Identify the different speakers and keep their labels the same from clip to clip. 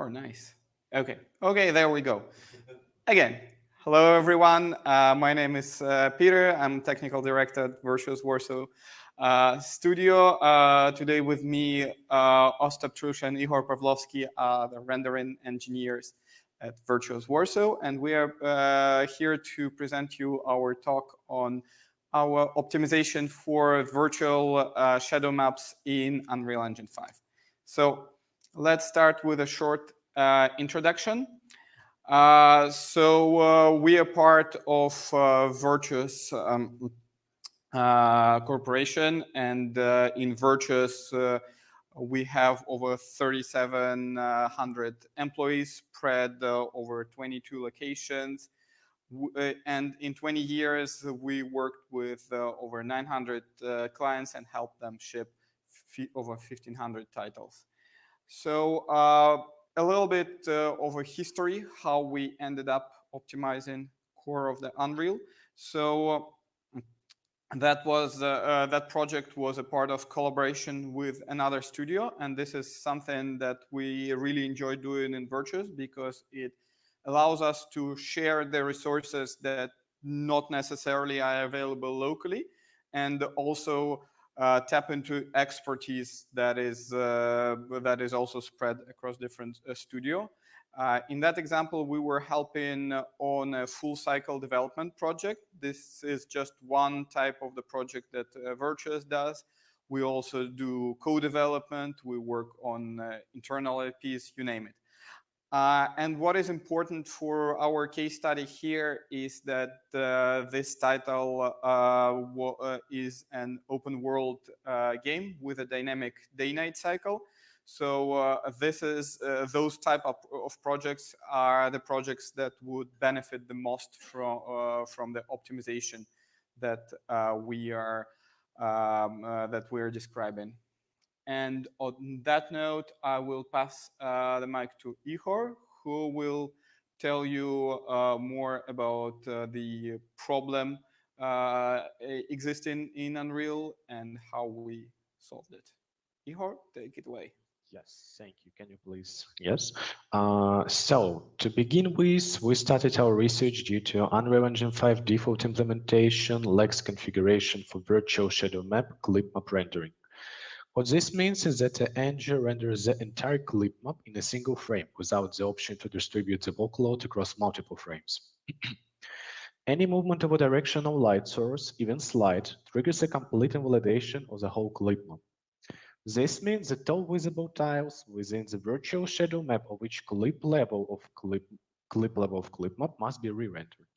Speaker 1: Oh, nice. Okay. Okay, there we go. Again, hello everyone. My name is Peter. I'm technical director at Virtuous Warsaw Studio. Today with me, Ostap Trush and Ihor Pavlovsky are the rendering engineers at Virtuous Warsaw, and we are here to present you our talk on our optimization for virtual shadow maps in Unreal Engine 5. So let's start with a short introduction. We are part of Virtuous Corporation, and in Virtuous we have over 3,700 employees spread over 22 locations. And in 20 years, we worked with over 900 clients and helped them ship over 1,500 titles. So a little bit of a history, how we ended up optimizing core of the Unreal. So that project was a part of collaboration with another studio, and this is something that we really enjoy doing in Virtuous because it allows us to share the resources that not necessarily are available locally, and also tap into expertise that is also spread across different studio. In that example, we were helping on a full cycle development project. This is just one type of the project that Virtuous does. We also do co-development. We work on internal IPs, you name it. And what is important for our case study here is that this title is an open world game with a dynamic day-night cycle. So this is those type of projects are the projects that would benefit the most from the optimization that we are describing. And on that note, I will pass the mic to Ihor, who will tell you more about the problem existing in Unreal and how we solved it. Ihor, take it away.
Speaker 2: Yes, thank you. Can you please? Yes. So to begin with, we started our research due to Unreal Engine 5 default implementation lacks configuration for virtual shadow map clip map rendering. What this means is that the engine renders the entire clip map in a single frame without the option to distribute the workload across multiple frames. Any movement of a directional light source, even slight, triggers a complete invalidation of the whole clip map. This means that all visible tiles within the virtual shadow map of each clip level of clip map must be re-rendered.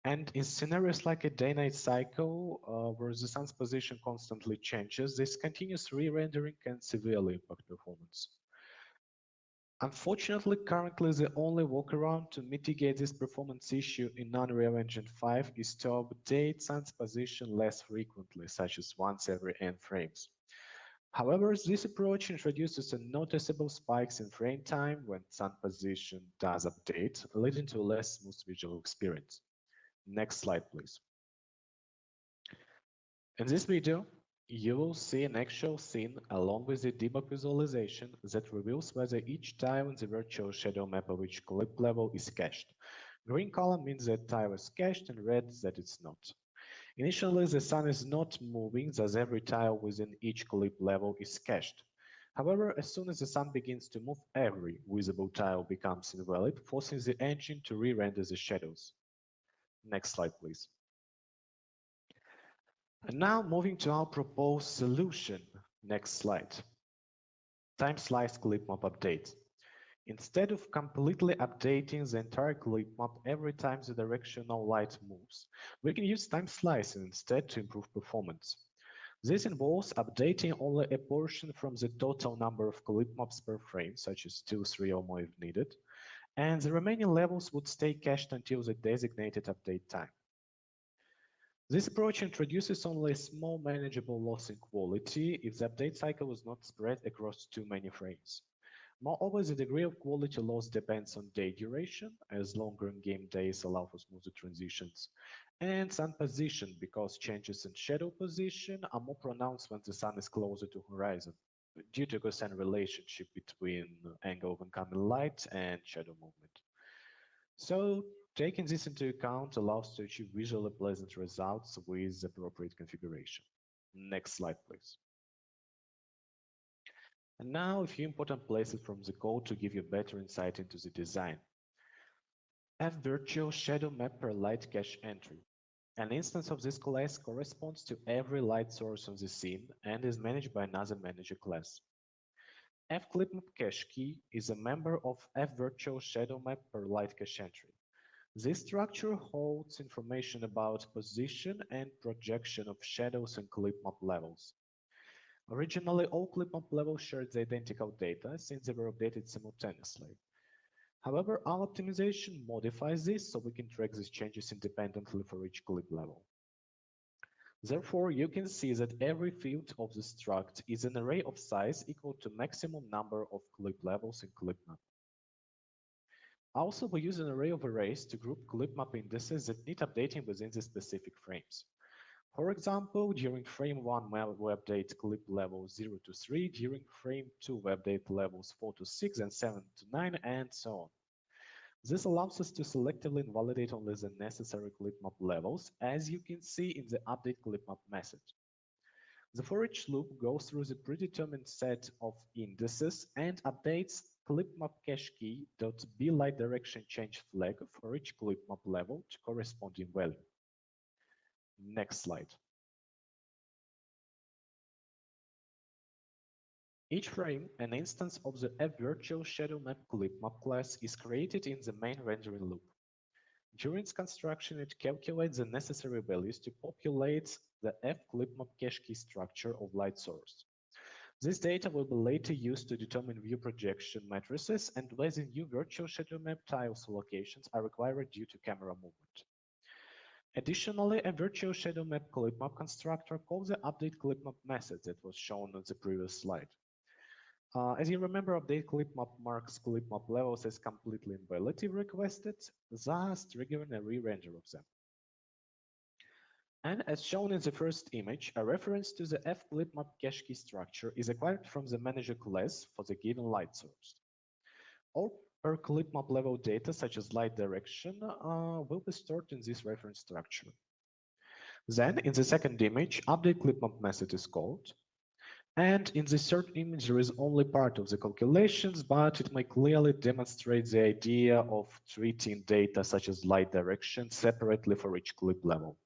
Speaker 2: And in scenarios like a day-night cycle, where the sun's position constantly changes, this continuous re-rendering can severely impact performance. Unfortunately, currently the only workaround to mitigate this performance issue in Unreal Engine 5 is to update sun's position less frequently, such as once every n frames. However, this approach introduces a noticeable spikes in frame time when sun position does update, leading to a less smooth visual experience. Next slide, please. In this video, you will see an actual scene along with the debug visualization that reveals whether each tile in the virtual shadow map of each clip level is cached. Green color means that tile is cached and red that it's not. Initially, the sun is not moving, thus every tile within each clip level is cached. However, as soon as the sun begins to move, every visible tile becomes invalid, forcing the engine to re-render the shadows. Next slide, please. And now moving to our proposed solution. Next slide. Time slice clip map update. Instead of completely updating the entire clip map every time the directional light moves, we can use time slicing instead to improve performance. This involves updating only a portion from the total number of clip maps per frame, such as 2, 3 or more if needed, and the remaining levels would stay cached until the designated update time. This approach introduces only a small manageable loss in quality if the update cycle is not spread across too many frames. Moreover, the degree of quality loss depends on day duration, as longer in-game days allow for smoother transitions, and sun position, because changes in shadow position are more pronounced when the sun is closer to horizon. due to cosine relationship between angle of incoming light and shadow movement. So taking this into account allows to achieve visually pleasant results with appropriate configuration. Next slide, please. And now a few important places from the code to give you better insight into the design. F virtual shadow map per light cache entry. An instance of this class corresponds to every light source on the scene and is managed by another manager class. FClipMap cache key is a member of FVirtual shadow map per light cache entry. This structure holds information about position and projection of shadows in ClipMap levels. Originally, all ClipMap levels shared the identical data since they were updated simultaneously. However, our optimization modifies this so we can track these changes independently for each clip level. Therefore, you can see that every field of the struct is an array of size equal to maximum number of clip levels in ClipMap. Also, we use an array of arrays to group ClipMap indices that need updating within the specific frames. For example, during frame 1 we update clip levels 0 to 3, during frame 2 we update levels 4 to 6 and 7 to 9, and so on. This allows us to selectively invalidate only the necessary ClipMap levels, as you can see in the update ClipMap message. The for each loop goes through the predetermined set of indices and updates ClipMap cache key .b light direction change flag for each ClipMap level to corresponding value. Next slide. Each frame, an instance of the FVirtual shadow map ClipMap class, is created in the main rendering loop. During its construction, it calculates the necessary values to populate the FClipMap cache key structure of light source. This data will be later used to determine view projection matrices and whether new virtual shadow map tiles locations are required due to camera movement. Additionally, a virtual shadow map ClipMap constructor calls the update ClipMap method that was shown on the previous slide. As you remember, update ClipMap marks ClipMap levels as completely invalid if requested, thus triggering a re-render of them. And as shown in the first image, a reference to the FClipMap cache key structure is acquired from the manager class for the given light source. All per ClipMap level data, such as light direction, will be stored in this reference structure. Then, in the second image, update ClipMap method is called. And in the third image, there is only part of the calculations, but it may clearly demonstrate the idea of treating data such as light direction separately for each clip level.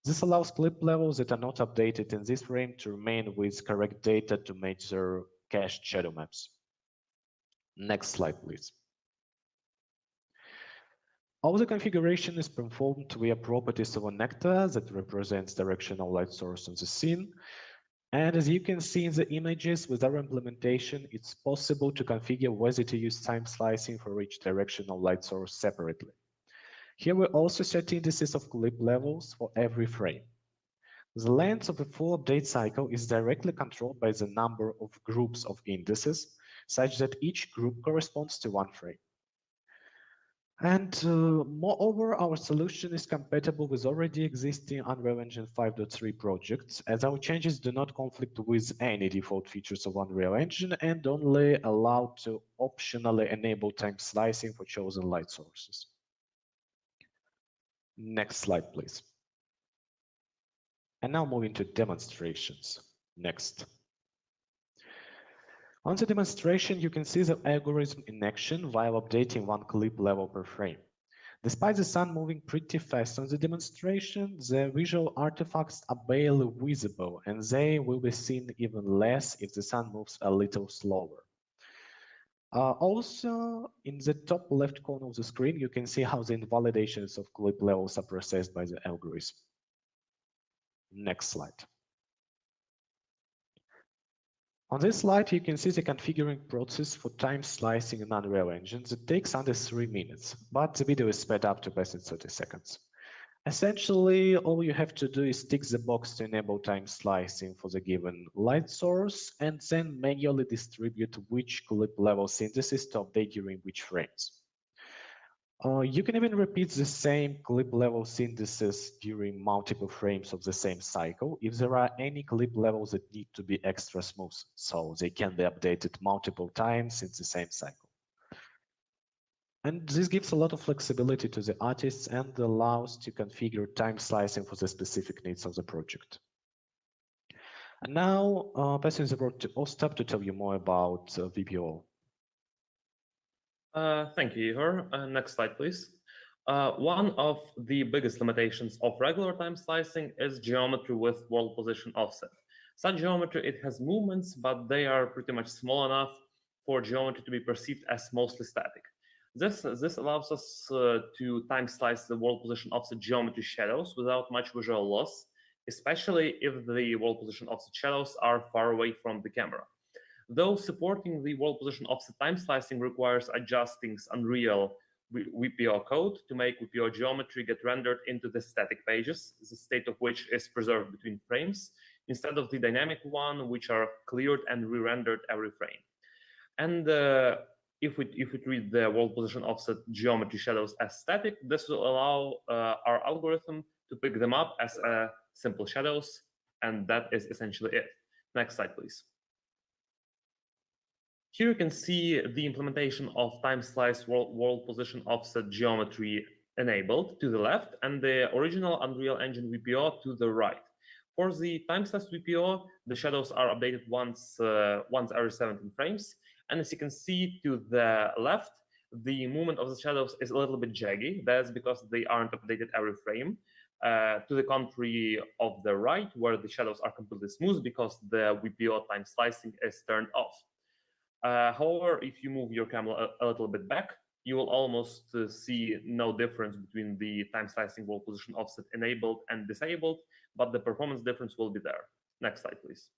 Speaker 2: This allows clip levels that are not updated in this frame to remain with correct data to match their cached shadow maps. Next slide, please. All the configuration is performed via properties of a nectar that represents directional light source on the scene. And as you can see in the images, with our implementation, it's possible to configure whether to use time slicing for each directional light source separately. Here we also set indices of clip levels for every frame. The length of a full update cycle is directly controlled by the number of groups of indices, such that each group corresponds to one frame. And moreover, our solution is compatible with already existing Unreal Engine 5.3 projects, as our changes do not conflict with any default features of Unreal Engine and only allow to optionally enable time slicing for chosen light sources. Next slide, please. And now moving to demonstrations. Next. On the demonstration, you can see the algorithm in action while updating one clip level per frame. Despite the sun moving pretty fast on the demonstration, the visual artifacts are barely visible, and they will be seen even less if the sun moves a little slower. Also, in the top left corner of the screen, you can see how the invalidations of clip levels are processed by the algorithm. Next slide. On this slide, you can see the configuring process for time slicing in Unreal Engine that takes under 3 minutes, but the video is sped up to less than 30 seconds. Essentially, all you have to do is tick the box to enable time slicing for the given light source, and then manually distribute which clip level synthesis to update during which frames. You can even repeat the same clip level synthesis during multiple frames of the same cycle if there are any clip levels that need to be extra smooth, so they can be updated multiple times in the same cycle. And this gives a lot of flexibility to the artists and allows to configure time slicing for the specific needs of the project. And now, passing the word to Ostap to tell you more about VPO.
Speaker 3: Thank you, Igor. Next slide, please. One of the biggest limitations of regular time slicing is geometry with world position offset. Such geometry, it has movements, but they are pretty much small enough for geometry to be perceived as mostly static. This allows us to time slice the world position offset geometry shadows without much visual loss, especially if the world position offset shadows are far away from the camera. Though supporting the world position offset time slicing requires adjusting Unreal WPO code to make WPO geometry get rendered into the static pages, the state of which is preserved between frames, instead of the dynamic one, which are cleared and re-rendered every frame. And if we treat the world position offset geometry shadows as static, this will allow our algorithm to pick them up as simple shadows, and that is essentially it. Next slide, please. Here you can see the implementation of time slice world position offset geometry enabled to the left and the original Unreal Engine WPO to the right. For the time slice WPO, the shadows are updated once every 17 frames. And as you can see to the left, the movement of the shadows is a little bit jaggy. That's because they aren't updated every frame. To the contrary of the right, where the shadows are completely smooth because the WPO time slicing is turned off. However, if you move your camera a little bit back, you will almost see no difference between the time slicing world position offset enabled and disabled, but the performance difference will be there. Next slide, please.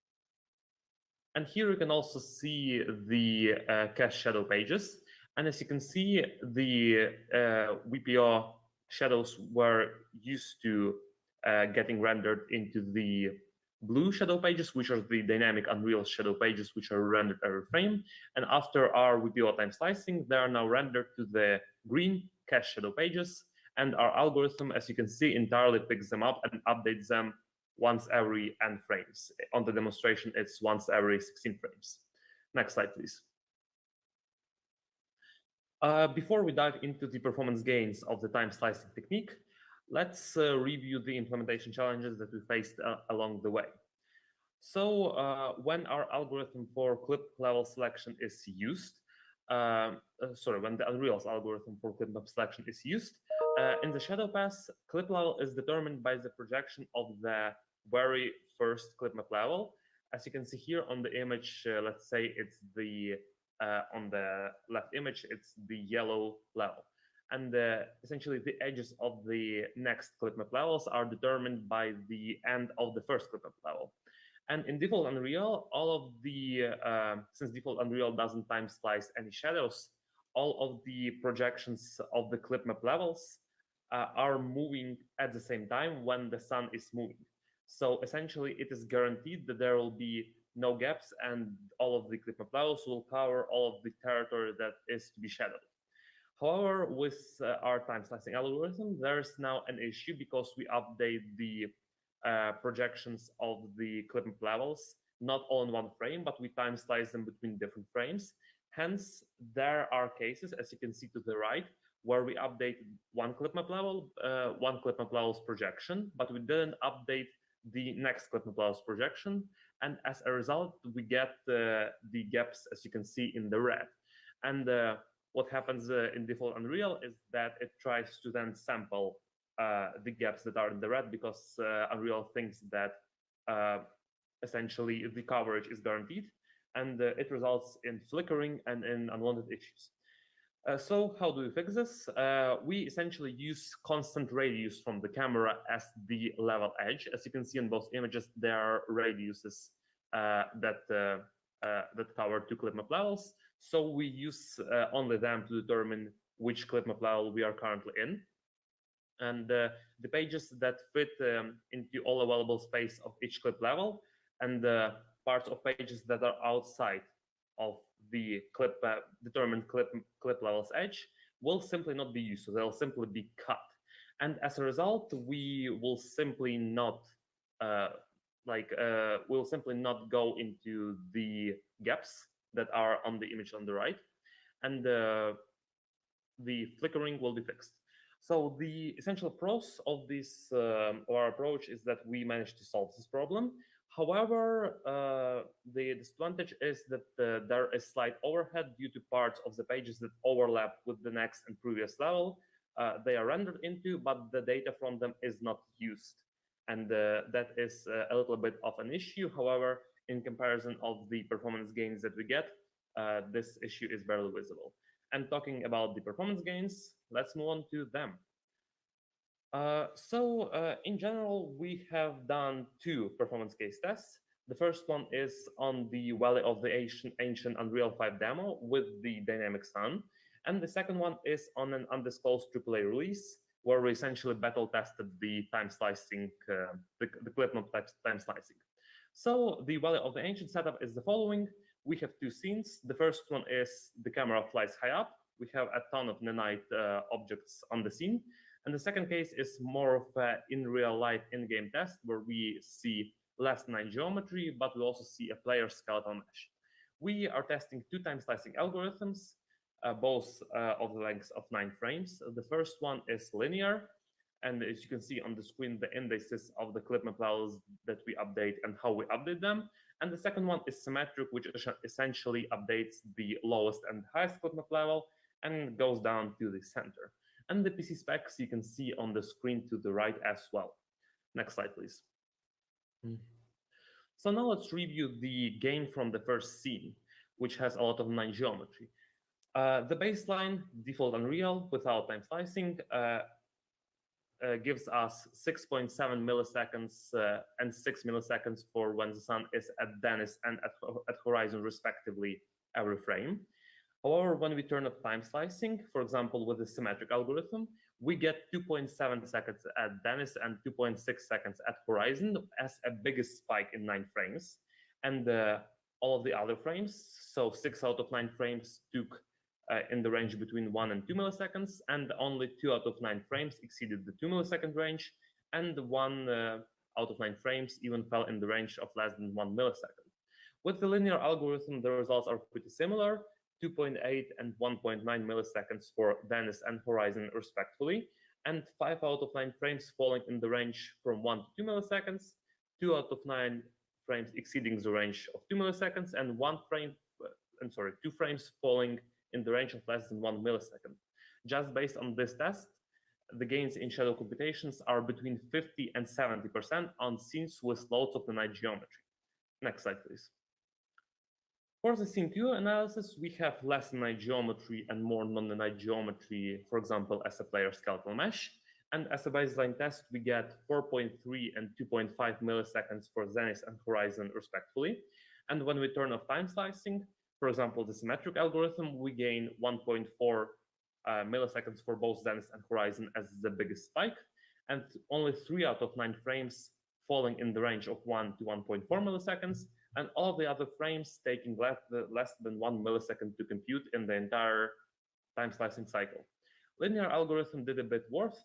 Speaker 3: And here you can also see the cache shadow pages. And as you can see, the WPO shadows were used to getting rendered into the blue shadow pages, which are the dynamic Unreal shadow pages, which are rendered every frame. And after our WPO time slicing, they are now rendered to the green cache shadow pages. And our algorithm, as you can see, entirely picks them up and updates them once every n frames. On the demonstration, it's once every 16 frames. Next slide, please. Before we dive into the performance gains of the time slicing technique, let's review the implementation challenges that we faced along the way. So when our algorithm for clip level selection is used, when the Unreal's algorithm for clip map selection is used, in the shadow pass, clip level is determined by the projection of the very first clip map level. As you can see here on the image, let's say it's the on the left image, it's the yellow level. And essentially the edges of the next clip map levels are determined by the end of the first clip map level. And in default Unreal, all of the, since default Unreal doesn't time slice any shadows, all of the projections of the clip map levels are moving at the same time when the sun is moving. So essentially it is guaranteed that there will be no gaps and all of the clip map levels will cover all of the territory that is to be shadowed. However, with our time slicing algorithm, there's now an issue because we update the projections of the clip map levels, not all in one frame, but we time slice them between different frames. Hence, there are cases, as you can see to the right, where we updated one clip map level's projection, but we didn't update the next clip map level's projection. And as a result, we get the gaps, as you can see in the red. And what happens in default Unreal is that it tries to then sample the gaps that are in the red because Unreal thinks that essentially the coverage is guaranteed, and it results in flickering and in unwanted issues. So how do we fix this? We essentially use constant radius from the camera as the level edge. As you can see in both images, there are radiuses that cover two clip map levels. So we use only them to determine which clip map level we are currently in. And the pages that fit into all available space of each clip level and the parts of pages that are outside of the determined clip level's edge, will simply not be used, so they'll simply be cut. And as a result, we will simply not we'll simply not go into the gaps that are on the image on the right, and the flickering will be fixed. So the essential pros of this our approach is that we managed to solve this problem. However, the disadvantage is that there is slight overhead due to parts of the pages that overlap with the next and previous level. They are rendered into, but the data from them is not used. And that is a little bit of an issue. However, in comparison of the performance gains that we get, this issue is barely visible. And talking about the performance gains, let's move on to them. In general, we have done 2 performance case tests. The first one is on the Valley of the Ancient Unreal 5 demo with the dynamic sun. And the second one is on an undisclosed AAA release, where we essentially battle tested the time slicing, the clip map time slicing. So the Valley of the Ancient setup is the following. We have 2 scenes. The first one is the camera flies high up. We have a ton of Nanite objects on the scene. And the second case is more of an in real life in-game test where we see less Nanite geometry, but we also see a player skeletal mesh. We are testing 2 time slicing algorithms, both of the lengths of 9 frames. The first one is linear, and as you can see on the screen, the indices of the clip map levels that we update and how we update them. And the second one is symmetric, which essentially updates the lowest and highest clip map level and goes down to the center. And the PC specs you can see on the screen to the right as well. Next slide, please. So now let's review the gain from the first scene, which has a lot of Nanite geometry. The baseline, default Unreal without time slicing, gives us 6.7 milliseconds and 6 milliseconds for when the sun is at zenith and at horizon respectively every frame. However, when we turn off time slicing, for example, with the symmetric algorithm, we get 2.7 seconds at zenith and 2.6 seconds at horizon as a biggest spike in 9 frames. And all of the other frames, so 6 out of 9 frames took in the range between 1 and 2 milliseconds, and only 2 out of 9 frames exceeded the 2 millisecond range, and 1 out of 9 frames even fell in the range of less than 1 millisecond. With the linear algorithm, the results are pretty similar, 2.8 and 1.9 milliseconds for zenith and horizon respectively, and 5 out of 9 frames falling in the range from 1 to 2 milliseconds, 2 out of 9 frames exceeding the range of 2 milliseconds, and 2 frames falling in the range of less than 1 millisecond. Just based on this test, the gains in shadow computations are between 50 and 70% on scenes with loads of Nanite geometry. Next slide, please. For the scene 2 analysis, we have less Nanite geometry and more non-Nanite geometry, for example, as a player skeletal mesh. And as a baseline test, we get 4.3 and 2.5 milliseconds for zenith and horizon respectively. And when we turn off time slicing, for example, the symmetric algorithm, we gain 1.4 milliseconds for both zenith and horizon as the biggest spike, and only 3 out of 9 frames falling in the range of 1 to 1.4 milliseconds, and all the other frames taking less than 1 millisecond to compute in the entire time slicing cycle. Linear algorithm did a bit worse,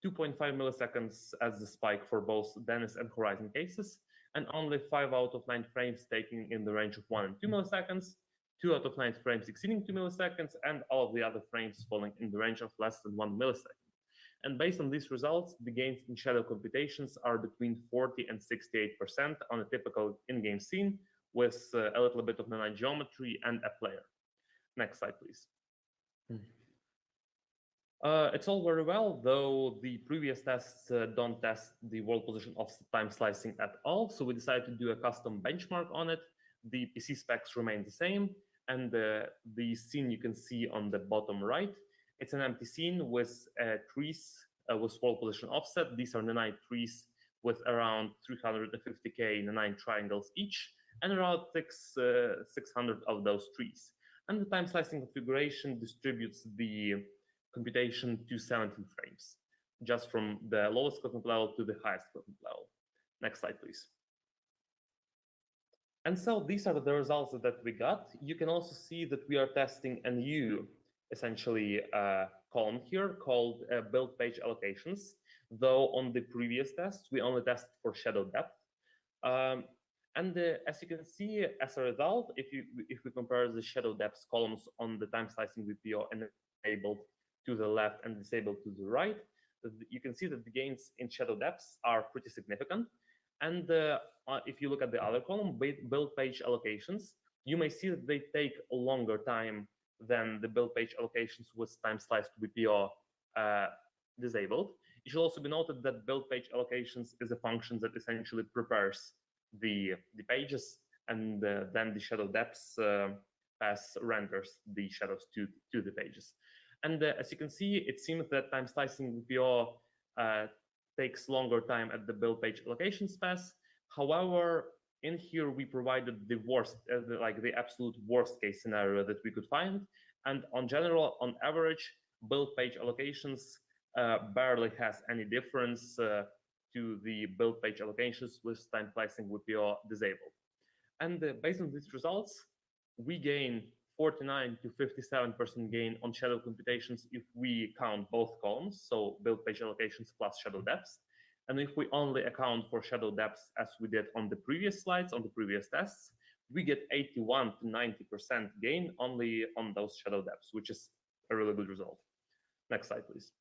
Speaker 3: 2.5 milliseconds as the spike for both zenith and horizon cases, and only 5 out of 9 frames taking in the range of 1 and 2 milliseconds, 2 out of 9 frames exceeding 2 milliseconds, and all of the other frames falling in the range of less than 1 millisecond. And based on these results, the gains in shadow computations are between 40 and 68% on a typical in-game scene with a little bit of Nanite geometry and a player. Next slide, please. It's all very well, though the previous tests don't test the world position of time slicing at all, so we decided to do a custom benchmark on it. The PC specs remain the same, and the scene you can see on the bottom right, it's an empty scene with trees with world position offset. These are Nanite trees with around 350k Nanite triangles each, and around 600 of those trees. And the time slicing configuration distributes the computation to 17 frames, just from the lowest clip level to the highest clip level. Next slide, please. And so these are the results that we got. You can also see that we are testing a new essentially a column here called build page allocations, though on the previous test, we only tested for shadow depth. As you can see, as a result, if we compare the shadow depth columns on the time slicing VPO enabled to the left and disabled to the right, you can see that the gains in shadow depths are pretty significant. And if you look at the other column, build page allocations, you may see that they take a longer time than the build page allocations with time sliced VPO disabled. It should also be noted that build page allocations is a function that essentially prepares the pages, and then the shadow depths pass renders the shadows to the pages. And as you can see, it seems that time slicing VPO takes longer time at the build page allocations pass. However, in here we provided the worst, like the absolute worst case scenario that we could find. And on general, on average, build page allocations barely has any difference to the build page allocations with time slicing VPO disabled. And based on these results, we gain 49 to 57% gain on shadow computations if we count both columns, so build page allocations plus shadow depths. And if we only account for shadow depths as we did on the previous slides, on the previous tests, we get 81 to 90% gain only on those shadow depths, which is a really good result. Next slide, please.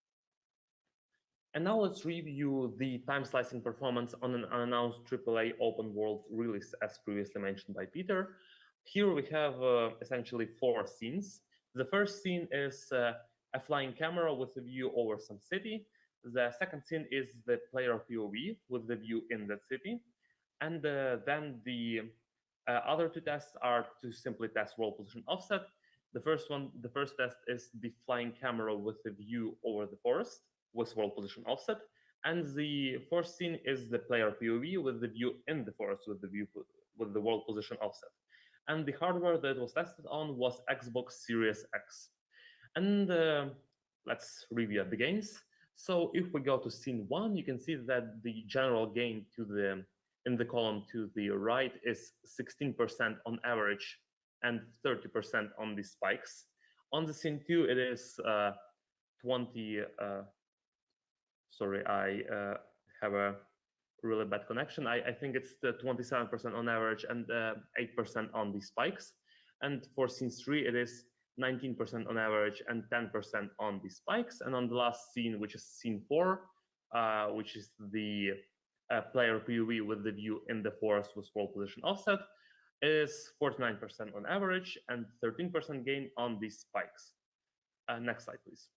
Speaker 3: And now let's review the time slicing performance on an unannounced AAA open world release, as previously mentioned by Peter. Here we have essentially 4 scenes. The first scene is a flying camera with a view over some city. The second scene is the player POV with the view in that city. And then the other 2 tests are to simply test world position offset. The first test is the flying camera with a view over the forest with world position offset. And the fourth scene is the player POV with the view in the forest with the world position offset. And the hardware that was tested on was Xbox Series X. And let's review the gains. So if we go to scene 1, you can see that the general gain in the column to the right is 16% on average and 30% on the spikes. On the scene 2, it is 20. Sorry, I have a really bad connection. I think it's the 27% on average and 8% on the spikes. And for scene 3, it is 19% on average and 10% on the spikes. And on the last scene, which is scene 4, which is the player POV with the view in the forest with world position offset, is 49% on average and 13% gain on the spikes. Next slide, please.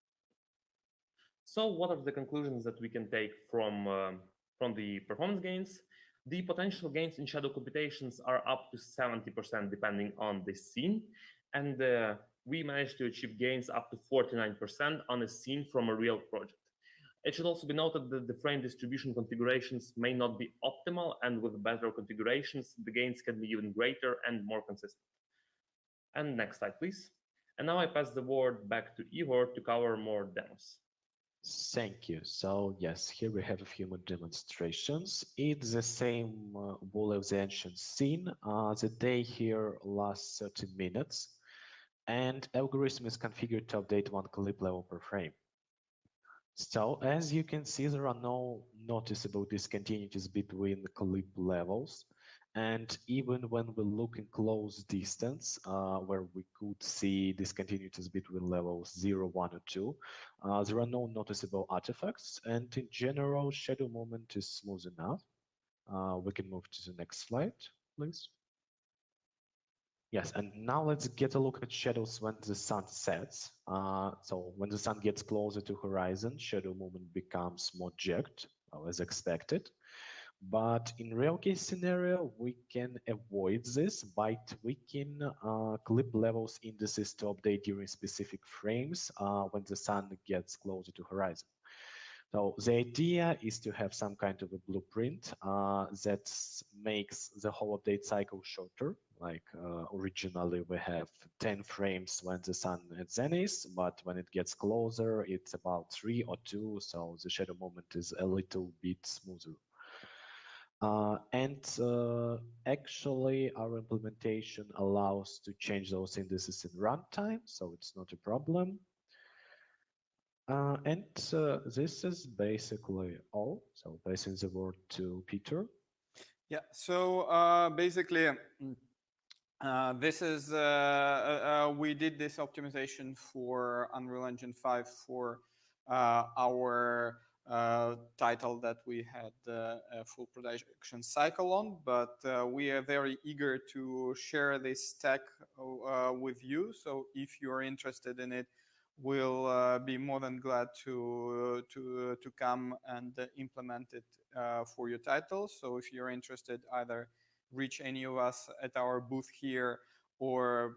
Speaker 3: So what are the conclusions that we can take from the performance gains? The potential gains in shadow computations are up to 70% depending on the scene. And we managed to achieve gains up to 49% on a scene from a real project. It should also be noted that the frame distribution configurations may not be optimal, and with better configurations, the gains can be even greater and more consistent. And next slide, please. And now I pass the word back to Igor to cover more demos.
Speaker 2: Thank you. So yes, here we have a few more demonstrations. It's the same Wall of the Ancient scene. The day here lasts 30 minutes, and algorithm is configured to update 1 clip level per frame. So as you can see, there are no noticeable discontinuities between the clip levels. And even when we look in close distance, where we could see discontinuities between levels 0, 1, or 2, there are no noticeable artifacts. And in general, shadow movement is smooth enough. We can move to the next slide, please. Yes, and now let's get a look at shadows when the sun sets. So when the sun gets closer to horizon, shadow movement becomes more jagged, as expected. But in real case scenario, we can avoid this by tweaking clip levels indices to update during specific frames when the sun gets closer to horizon. So the idea is to have some kind of a blueprint that makes the whole update cycle shorter. Like originally we have 10 frames when the sun at zenith, but when it gets closer, it's about 3 or 2. So the shadow movement is a little bit smoother. Actually, our implementation allows to change those indices in runtime, so it's not a problem. This is basically all. So passing the word to Peter.
Speaker 1: Yeah, so basically, this is, we did this optimization for Unreal Engine 5 for our title that we had a full production cycle on, but we are very eager to share this tech with you. So if you're interested in it, we'll be more than glad to come and implement it for your title. So if you're interested, either reach any of us at our booth here or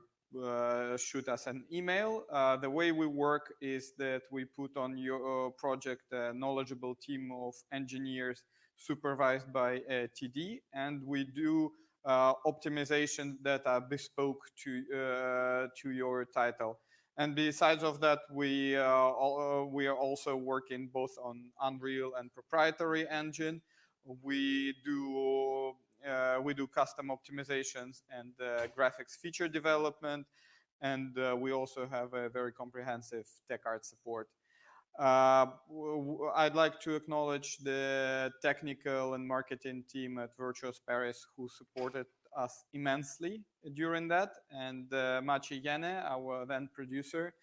Speaker 1: shoot us an email. The way we work is that we put on your project a knowledgeable team of engineers supervised by a TD, and we do optimizations that are bespoke to your title. And besides of that, we are also working both on Unreal and proprietary engine. We do custom optimizations and graphics feature development, and we also have a very comprehensive tech art support. I'd like to acknowledge the technical and marketing team at Virtuos Paris who supported us immensely during that, and Maciej Jene, our then producer,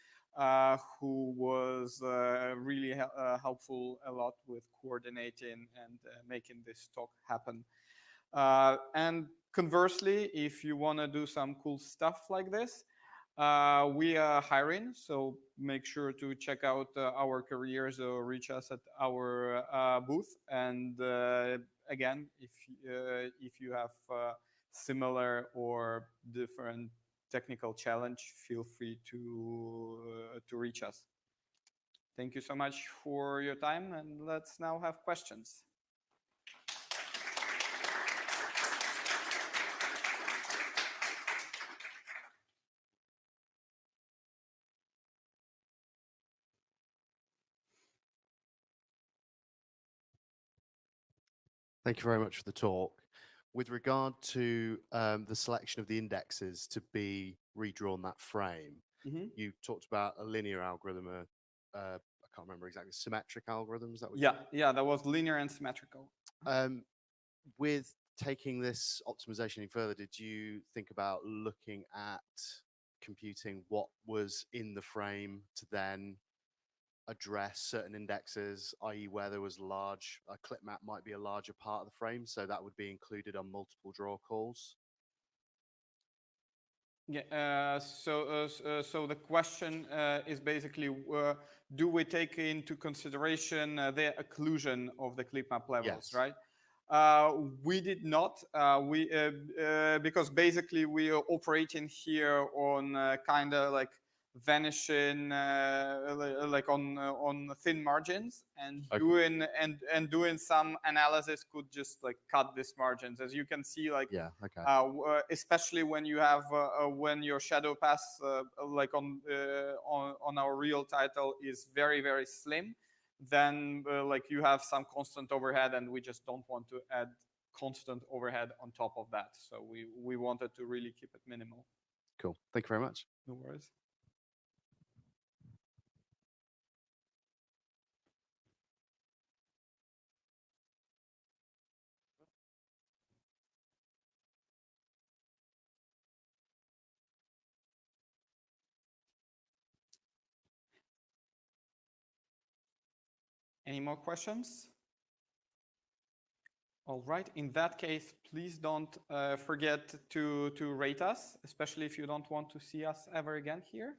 Speaker 1: who was really helpful a lot with coordinating and making this talk happen. And conversely, if you want to do some cool stuff like this, we are hiring, so make sure to check out our careers or reach us at our booth. And again, if you have similar or different technical challenge, feel free to reach us. Thank you so much for your time, and let's now have questions.
Speaker 4: Thank you very much for the talk. With regard to the selection of the indexes to be redrawn that frame, you talked about a linear algorithm, I can't remember exactly, symmetric algorithms? That was
Speaker 1: yeah, that was linear and symmetrical.
Speaker 4: With taking this optimization any further, did you think about looking at computing what was in the frame to then address certain indexes, i.e. where there was a clip map might be a larger part of the frame, so that would be included on multiple draw calls?
Speaker 1: Yeah, so the question is basically, do we take into consideration the occlusion of the clip map levels, yes, right? We did not, because basically we are operating here on kind of like vanishing, like on thin margins, and okay, doing some analysis could just like cut these margins, as you can see, like yeah, okay, especially when you have when your shadow pass like on our real title is very, very slim, then like you have some constant overhead, and we just don't want to add constant overhead on top of that. So we wanted to really keep it minimal.
Speaker 4: Cool. Thank you very much.
Speaker 1: No worries. Any more questions? All right. In that case, please don't forget to rate us, especially if you don't want to see us ever again here.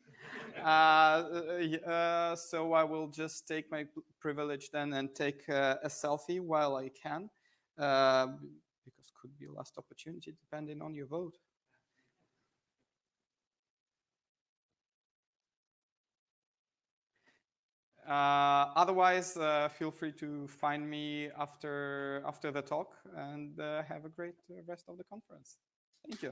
Speaker 1: So I will just take my privilege then and take a selfie while I can, because could be a last opportunity depending on your vote. Otherwise, feel free to find me after the talk, and have a great rest of the conference. Thank you.